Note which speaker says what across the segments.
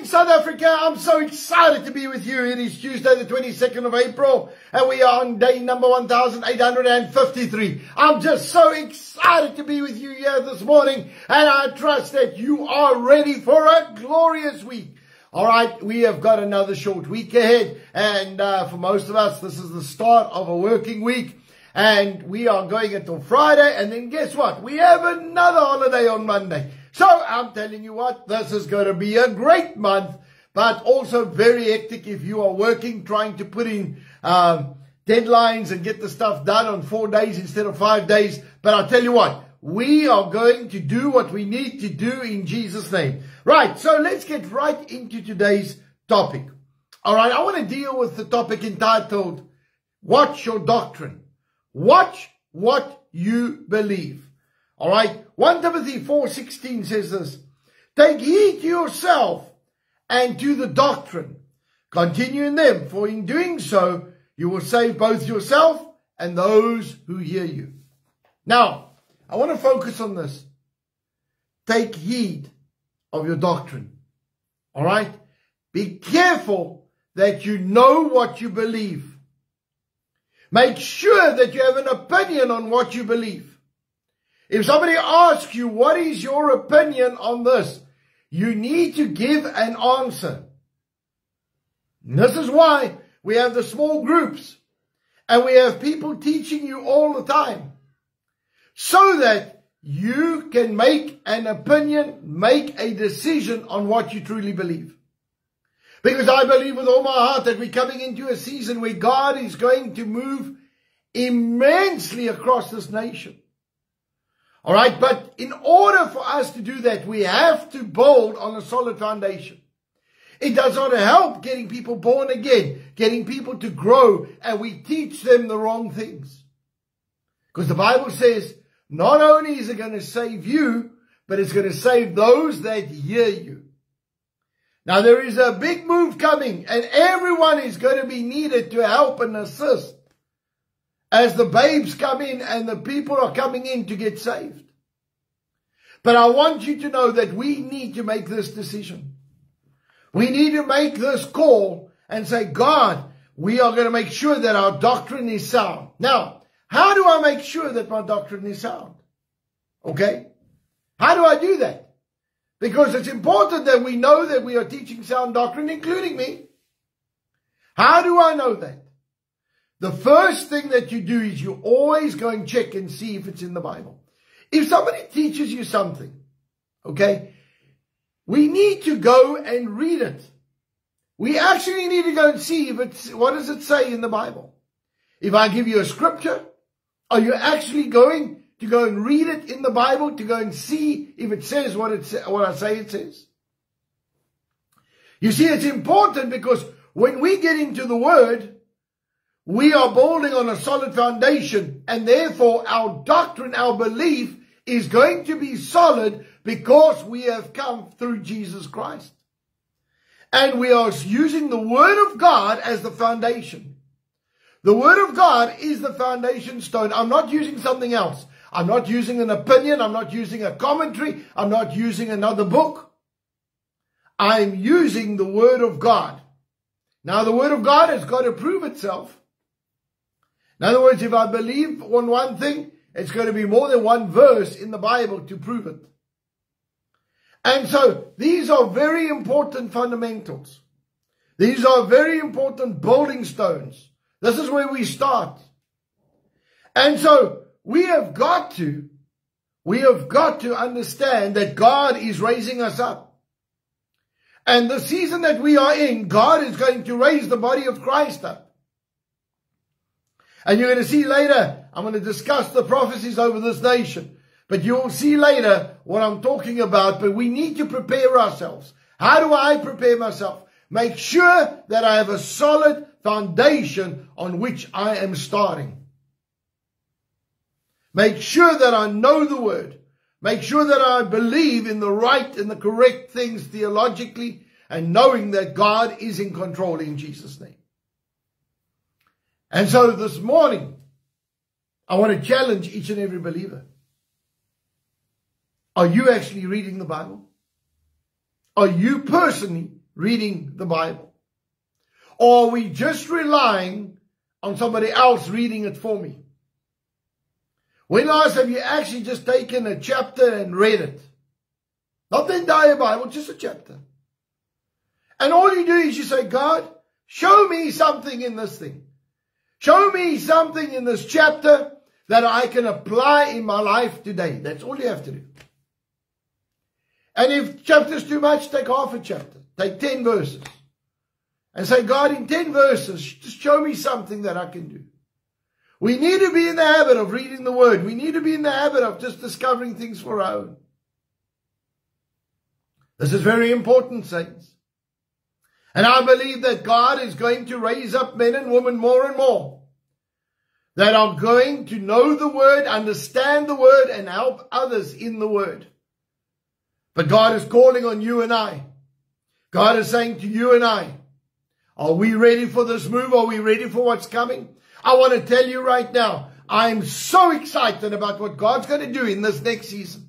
Speaker 1: South Africa. I'm so excited to be with you. It is Tuesday, the 22nd of April, and we are on day number 1853. I'm just so excited to be with you here this morning, and I trust that you are ready for a glorious week. All right, we have got another short week ahead, and for most of us, this is the start of a working week, and we are going until Friday, and then guess what? We have another holiday on Monday. So I'm telling you what, this is going to be a great month, but also very hectic if you are working, trying to put in deadlines and get the stuff done on 4 days instead of 5 days. But I'll tell you what, we are going to do what we need to do in Jesus' name. Right, so let's get right into today's topic. All right, I want to deal with the topic entitled, Watch Your Doctrine. Watch what you believe. All right, 1 Timothy 4:16 says this, take heed to yourself and to the doctrine. Continue in them, for in doing so, you will save both yourself and those who hear you. Now, I want to focus on this. Take heed of your doctrine. All right? Be careful that you know what you believe. Make sure that you have an opinion on what you believe. If somebody asks you, what is your opinion on this? You need to give an answer. And this is why we have the small groups. And we have people teaching you all the time. So that you can make an opinion, make a decision on what you truly believe. Because I believe with all my heart that we're coming into a season where God is going to move immensely across this nation. All right, but in order for us to do that, we have to build on a solid foundation. It does not help getting people born again, getting people to grow, and we teach them the wrong things. Because the Bible says, not only is it going to save you, but it's going to save those that hear you. Now, there is a big move coming, and everyone is going to be needed to help and assist as the babes come in and the people are coming in to get saved. But I want you to know that we need to make this decision. We need to make this call and say, God, we are going to make sure that our doctrine is sound. Now, how do I make sure that my doctrine is sound? Okay? How do I do that? Because it's important that we know that we are teaching sound doctrine, including me. How do I know that? The first thing that you do is you always go and check and see if it's in the Bible. If somebody teaches you something, okay, we need to go and read it. We actually need to go and see if it's, what does it say in the Bible? If I give you a scripture, are you actually going to go and read it in the Bible to go and see if it says what I say it says? You see, it's important because when we get into the Word, we are building on a solid foundation, and therefore our doctrine, our belief is going to be solid because we have come through Jesus Christ. And we are using the Word of God as the foundation. The Word of God is the foundation stone. I'm not using something else. I'm not using an opinion. I'm not using a commentary. I'm not using another book. I'm using the Word of God. Now, the Word of God has got to prove itself. In other words, if I believe on one thing, it's going to be more than one verse in the Bible to prove it. And so these are very important fundamentals. These are very important building stones. This is where we start. And so we have got to understand that God is raising us up. And the season that we are in, God is going to raise the body of Christ up. And you're going to see later, I'm going to discuss the prophecies over this nation. But you'll see later what I'm talking about. But we need to prepare ourselves. How do I prepare myself? Make sure that I have a solid foundation on which I am starting. Make sure that I know the Word. Make sure that I believe in the right and the correct things theologically, and knowing that God is in control in Jesus' name. And so this morning, I want to challenge each and every believer. Are you actually reading the Bible? Are you personally reading the Bible? Or are we just relying on somebody else reading it for me? When last have you actually just taken a chapter and read it? Not the entire Bible, just a chapter. And all you do is you say, God, show me something in this thing. Show me something in this chapter that I can apply in my life today. That's all you have to do. And if chapter's too much, take half a chapter. Take 10 verses. And say, God, in 10 verses, just show me something that I can do. We need to be in the habit of reading the Word. We need to be in the habit of just discovering things for our own. This is very important, saints. And I believe that God is going to raise up men and women more and more that are going to know the Word, understand the Word, and help others in the Word. But God is calling on you and I. God is saying to you and I, are we ready for this move? Are we ready for what's coming? I want to tell you right now, I'm so excited about what God's going to do in this next season.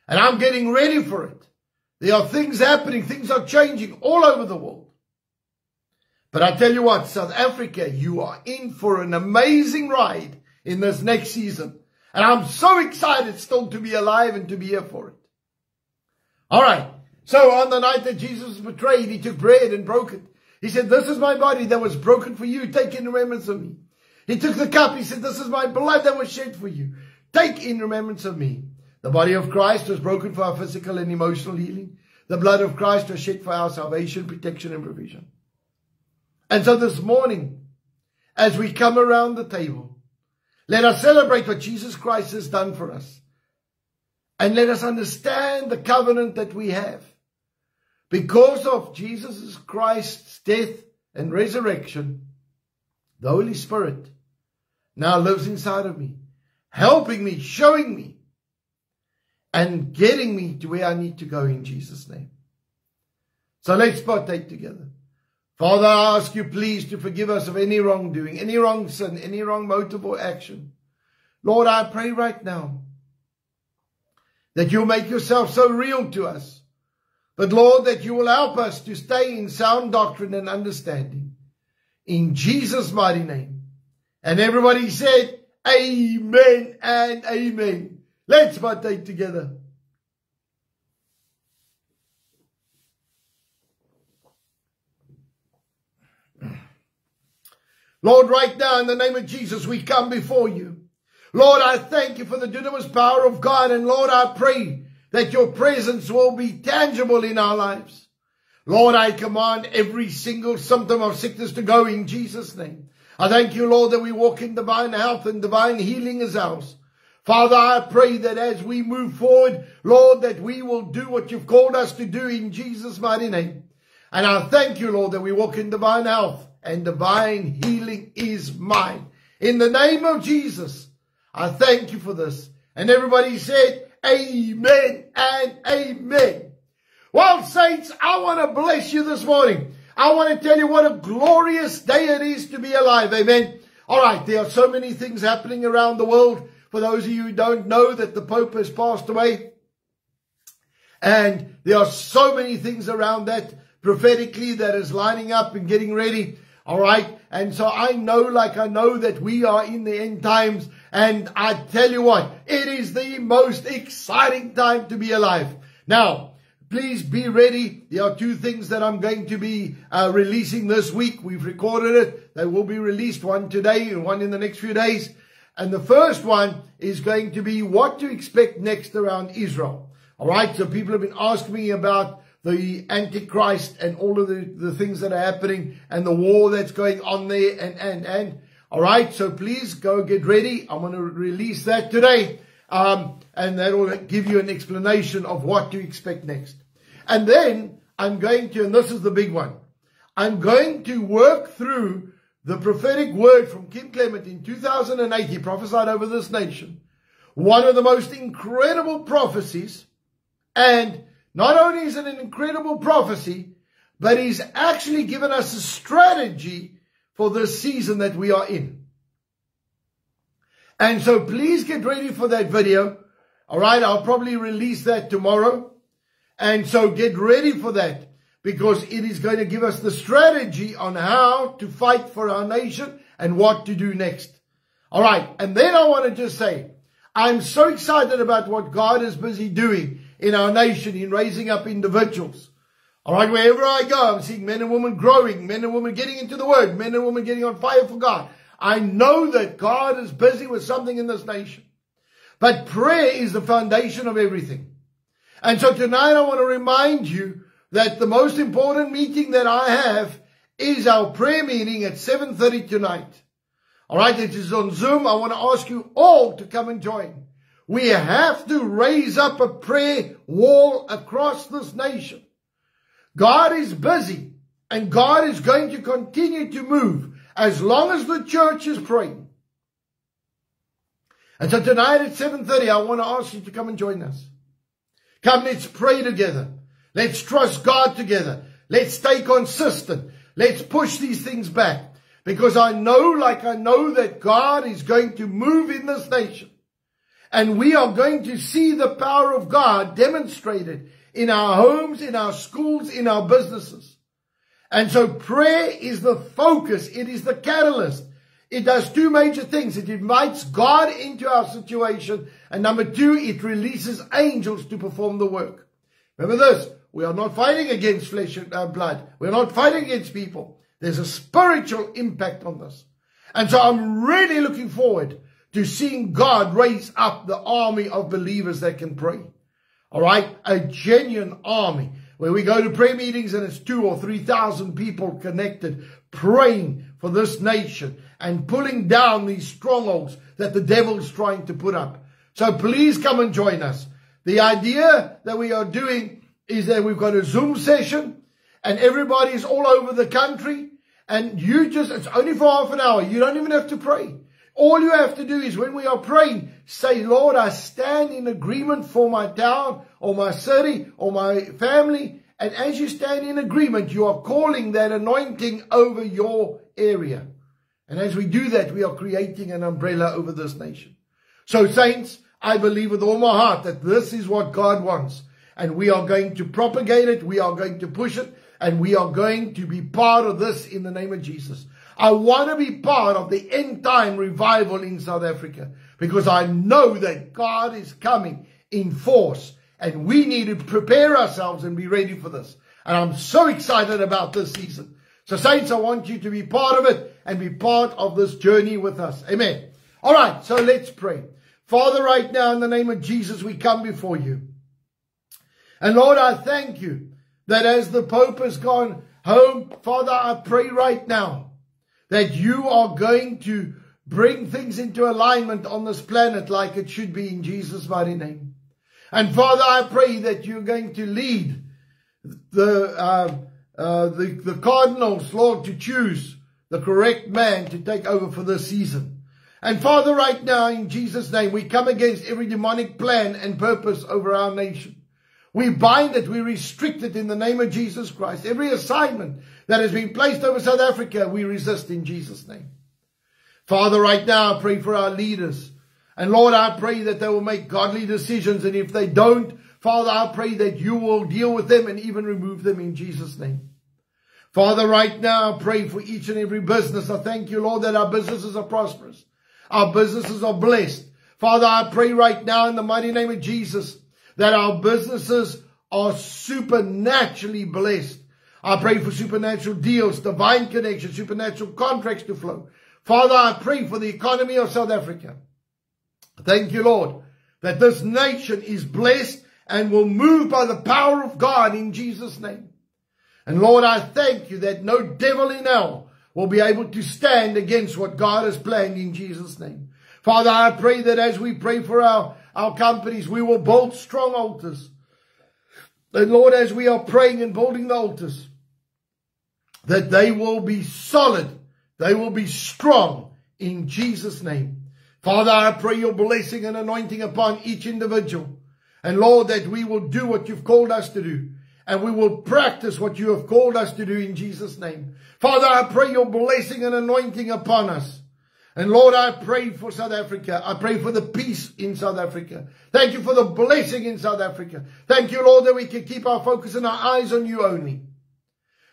Speaker 1: And I'm getting ready for it. There are things happening, things are changing all over the world. But I tell you what, South Africa, you are in for an amazing ride in this next season. And I'm so excited still to be alive and to be here for it. All right. So on the night that Jesus was betrayed, he took bread and broke it. He said, this is my body that was broken for you. Take in remembrance of me. He took the cup. He said, this is my blood that was shed for you. Take in remembrance of me. The body of Christ was broken for our physical and emotional healing. The blood of Christ was shed for our salvation, protection, and provision. And so this morning, as we come around the table, let us celebrate what Jesus Christ has done for us. And let us understand the covenant that we have. Because of Jesus Christ's death and resurrection, the Holy Spirit now lives inside of me, helping me, showing me, and getting me to where I need to go in Jesus' name. So let's partake together. Father, I ask you please to forgive us of any wrongdoing, any wrong sin, any wrong motive or action. Lord, I pray right now that you'll make yourself so real to us. But Lord, that you will help us to stay in sound doctrine and understanding. In Jesus' mighty name. And everybody said, amen and amen. Let's partake together. Lord, right now in the name of Jesus, we come before you. Lord, I thank you for the dunamis power of God. And Lord, I pray that your presence will be tangible in our lives. Lord, I command every single symptom of sickness to go in Jesus' name. I thank you, Lord, that we walk in divine health and divine healing is ours. Father, I pray that as we move forward, Lord, that we will do what you've called us to do in Jesus' mighty name. And I thank you, Lord, that we walk in divine health and divine healing is mine. In the name of Jesus, I thank you for this. And everybody said, amen and amen. Well, saints, I want to bless you this morning. I want to tell you what a glorious day it is to be alive. Amen. All right, there are so many things happening around the world. For those of you who don't know that the Pope has passed away. And there are so many things around that prophetically that is lining up and getting ready. All right. And so I know, like I know that we are in the end times. And I tell you what, it is the most exciting time to be alive. Now, please be ready. There are two things that I'm going to be releasing this week. We've recorded it. They will be released, one today and one in the next few days. And the first one is going to be what to expect next around Israel. All right. So people have been asking me about the Antichrist and all of the things that are happening and the war that's going on there and. All right. So please go get ready. I'm going to release that today. And that will give you an explanation of what to expect next. And then I'm going to, and this is the big one, I'm going to work through the prophetic word from Kim Clement in 2008. He prophesied over this nation. One of the most incredible prophecies. And not only is it an incredible prophecy, but he's actually given us a strategy for this season that we are in. And so please get ready for that video. All right, I'll probably release that tomorrow. And so get ready for that. because it is going to give us the strategy on how to fight for our nation and what to do next. All right. And then I want to just say, I'm so excited about what God is busy doing in our nation in raising up individuals. All right. Wherever I go, I'm seeing men and women growing, men and women getting into the word, men and women getting on fire for God. I know that God is busy with something in this nation. But prayer is the foundation of everything. And so tonight I want to remind you that the most important meeting that I have is our prayer meeting at 7:30 tonight. All right, it is on Zoom. I want to ask you all to come and join. We have to raise up a prayer wall across this nation. God is busy, and God is going to continue to move as long as the church is praying. And so tonight at 7:30, I want to ask you to come and join us. Come, let's pray together. Let's trust God together. Let's stay consistent. Let's push these things back. Because I know that God is going to move in this nation. And we are going to see the power of God demonstrated in our homes, in our schools, in our businesses. And so prayer is the focus. It is the catalyst. It does two major things. It invites God into our situation. And number two, it releases angels to perform the work. Remember this. We are not fighting against flesh and blood. We're not fighting against people. There's a spiritual impact on this. And so I'm really looking forward to seeing God raise up the army of believers that can pray. All right? A genuine army where we go to prayer meetings and it's 2,000 or 3,000 people connected praying for this nation and pulling down these strongholds that the devil's trying to put up. So please come and join us. The idea that we are doing is that we've got a Zoom session and everybody is all over the country and it's only for half an hour. You don't even have to pray. All you have to do is when we are praying, say, Lord, I stand in agreement for my town or my city or my family. And as you stand in agreement, you are calling that anointing over your area. And as we do that, we are creating an umbrella over this nation. So saints, I believe with all my heart that this is what God wants. And we are going to propagate it. We are going to push it. And we are going to be part of this in the name of Jesus. I want to be part of the end time revival in South Africa. Because I know that God is coming in force. And we need to prepare ourselves and be ready for this. And I'm so excited about this season. So saints, I want you to be part of it and be part of this journey with us. Amen. All right, so let's pray. Father, right now in the name of Jesus, we come before you. And Lord, I thank you that as the Pope has gone home, Father, I pray right now that you are going to bring things into alignment on this planet like it should be in Jesus' mighty name. And Father, I pray that you're going to lead the cardinals, Lord, to choose the correct man to take over for this season. And Father, right now in Jesus' name, we come against every demonic plan and purpose over our nation. We bind it, we restrict it in the name of Jesus Christ. Every assignment that has been placed over South Africa, we resist in Jesus' name. Father, right now, I pray for our leaders. And Lord, I pray that they will make godly decisions. And if they don't, Father, I pray that you will deal with them and even remove them in Jesus' name. Father, right now, I pray for each and every business. I thank you, Lord, that our businesses are prosperous. Our businesses are blessed. Father, I pray right now in the mighty name of Jesus that our businesses are supernaturally blessed. I pray for supernatural deals, divine connections, supernatural contracts to flow. Father, I pray for the economy of South Africa. Thank you, Lord, that this nation is blessed and will move by the power of God in Jesus' name. And Lord, I thank you that no devil in hell will be able to stand against what God has planned in Jesus' name. Father, I pray that as we pray for our companies, we will build strong altars. And Lord, as we are praying and building the altars, that they will be solid, they will be strong in Jesus' name. Father, I pray your blessing and anointing upon each individual. And Lord, that we will do what you've called us to do. And we will practice what you have called us to do in Jesus' name. Father, I pray your blessing and anointing upon us. And Lord, I pray for South Africa. I pray for the peace in South Africa. Thank you for the blessing in South Africa. Thank you, Lord, that we can keep our focus and our eyes on you only.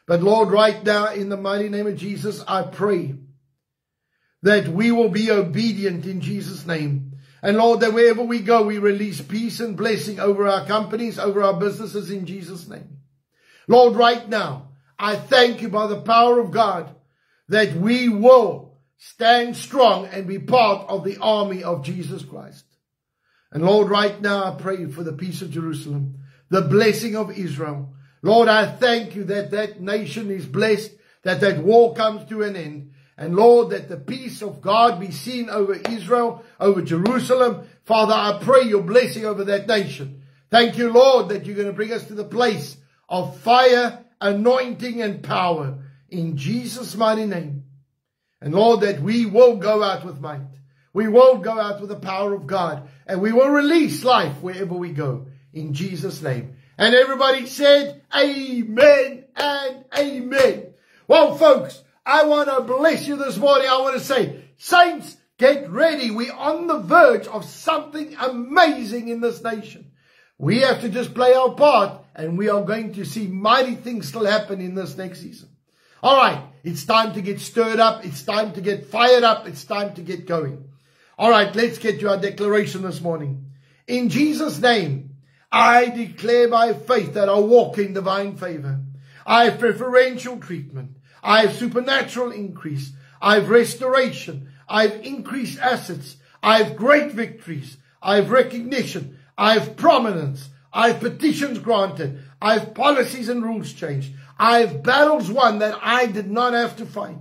Speaker 1: But Lord, right now, in the mighty name of Jesus, I pray that we will be obedient in Jesus' name. And Lord, that wherever we go, we release peace and blessing over our companies, over our businesses in Jesus' name. Lord, right now, I thank you by the power of God that we will stand strong and be part of the army of Jesus Christ. And Lord, right now, I pray for the peace of Jerusalem, the blessing of Israel. Lord, I thank you that that nation is blessed, that that war comes to an end. And Lord, that the peace of God be seen over Israel, over Jerusalem. Father, I pray your blessing over that nation. Thank you, Lord, that you're going to bring us to the place of fire, anointing, and power in Jesus' mighty name. And Lord, that we will go out with might. We will go out with the power of God. And we will release life wherever we go in Jesus' name. And everybody said, amen and amen. Well, folks, I want to bless you this morning. I want to say, saints, get ready. We're on the verge of something amazing in this nation. We have to just play our part, and we are going to see mighty things still happen in this next season. All right, it's time to get stirred up. It's time to get fired up. It's time to get going. All right, let's get to our declaration this morning. In Jesus' name, I declare by faith that I walk in divine favor. I have preferential treatment. I have supernatural increase. I have restoration. I have increased assets. I have great victories. I have recognition. I have prominence. I have petitions granted. I have policies and rules changed. I have battles won that I did not have to fight.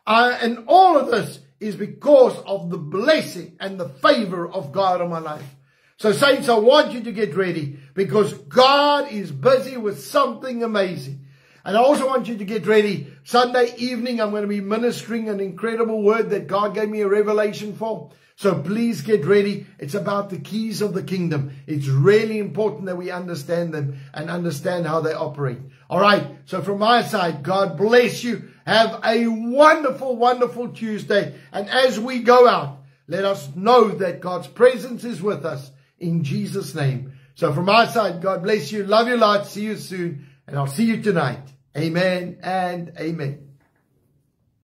Speaker 1: And all of this is because of the blessing and the favor of God on my life. So saints, I want you to get ready because God is busy with something amazing. And I also want you to get ready. Sunday evening, I'm going to be ministering an incredible word that God gave me a revelation for. So please get ready. It's about the keys of the kingdom. It's really important that we understand them and understand how they operate. All right. So from my side, God bless you. Have a wonderful, wonderful Tuesday. And as we go out, let us know that God's presence is with us in Jesus' name. So from my side, God bless you. Love you a lot. See you soon. And I'll see you tonight. Amen and amen.